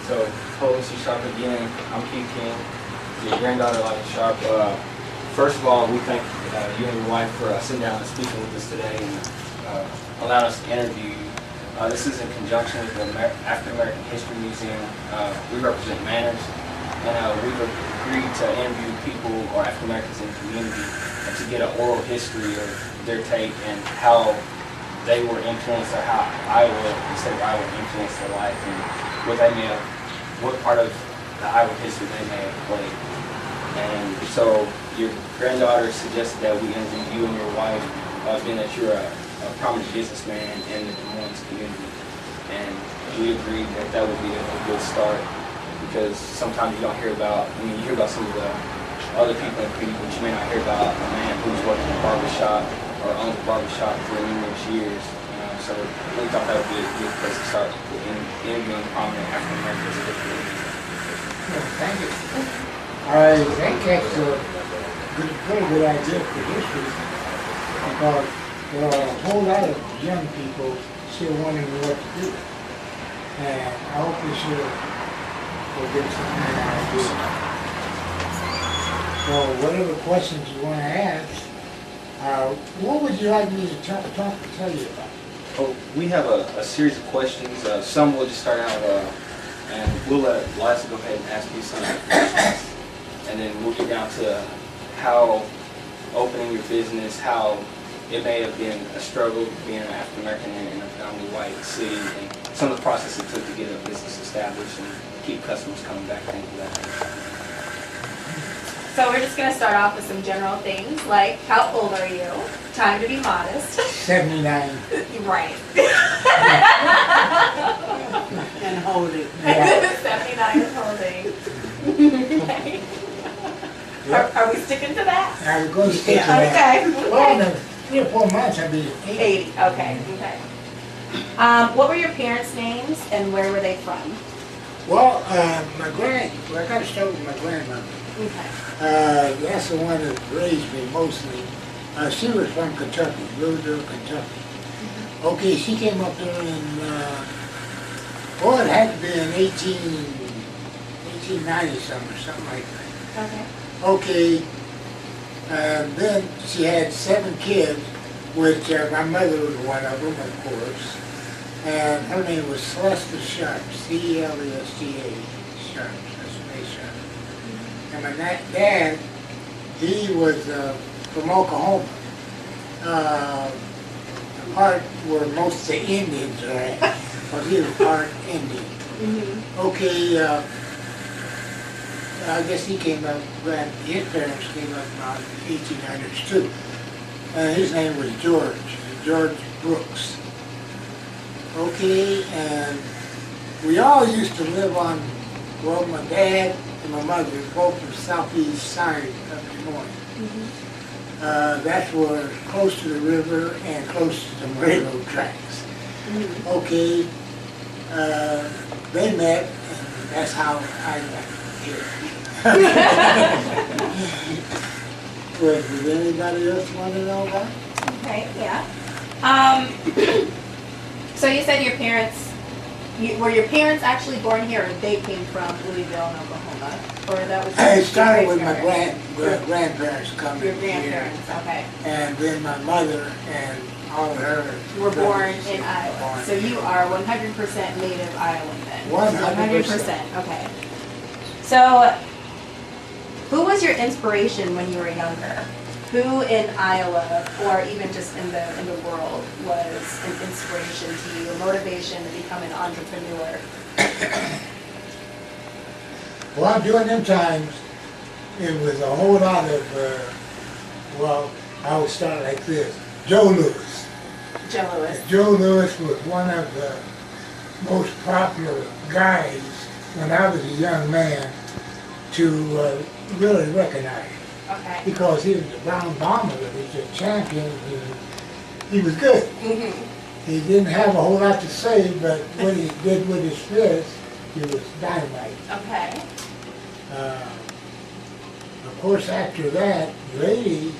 So, Policy Sharp again. I'm Keith King. Your granddaughter, like Sharp. First of all, we thank you and your wife for sitting down and speaking with us today and allowing us to interview you. This is in conjunction with the African American History Museum. We represent MANNRS, and we've agreed to interview people or African Americans in the community and to get an oral history of their take and how they were influenced, or how the state of Iowa influenced their life, and what part of the Iowa history they may have played. And so your granddaughter suggested that we interview you and your wife, being that you're a prominent businessman in the Des Moines community. And we agreed that that would be a good start, because sometimes you don't hear about, you hear about some of the other people in the community, but you may not hear about a man who's worked in a barbershop or owns a barbershop for numerous years. So we thought that would be a good place to start with interviewing prominent African Americans in the community. Thank you. I think that's a pretty good idea for history, because there are a whole lot of young people still wondering what to do. And I hope this year we'll get some kind of idea. So whatever questions you want to ask, what would you like me to tell you about? Oh, we have a series of questions. Some we'll just start out, and we'll let Liza go ahead and ask you some questions. And then we'll get down to how opening your business, how it may have been a struggle being an African American in a predominantly white city, and some of the process it took to get a business established and keep customers coming back. Thank you. So we're just going to start off with some general things, like how old are you? Time to be modest. 79. Right. And holding. Yeah. 79 is holding. Okay. Are we sticking to that? I will go stick to that. Okay. Well, in 3 or 4 months I'll be 80. 80. Okay. Okay. What were your parents' names and where were they from? Well, I got to start with my grandmother. Okay. That's the one that raised me mostly. She was from Kentucky, Louisville, Kentucky. Okay, she came up there in, it had to be in 1890 something like that. Okay. Okay, then she had 7 kids, which my mother was one of them, of course. And her name was Celesta Sharp, C-E-L-E-S-T-A, Sharp, that's Sharp. And my dad, he was from Oklahoma, the part where most of the Indians are at, because he was part Indian. Okay, I guess he came up, his parents came up around the 1800s too. And his name was George Brooks. Okay, and we all used to live on, well, my dad and my mother, both from southeast side of Des Moines. That's where close to the river and close to some railroad tracks. Okay, they met, and that's how I got here. Would anybody else want to know about it? Okay. Yeah. So you said your parents, were your parents actually born here, or they came from Louisville and Oklahoma? Or that was I started with my grandparents coming Your here. grandparents, okay. And then my mother and all of her Were born in were Iowa. born So you here. are 100% native Iowan then? 100%. Okay. So, who was your inspiration when you were younger? Who in Iowa, or even just in the world, was an inspiration to you, a motivation to become an entrepreneur? Well, during them times, it was a whole lot of, I would start like this. Joe Louis. Joe Louis. Joe Louis was one of the most popular guys when I was a young man to really recognize. Okay. Because he was the Brown Bomber, he was a champion, he was good. He didn't have a whole lot to say, but what he did with his fist, he was dynamite. Okay. Of course, after that, ladies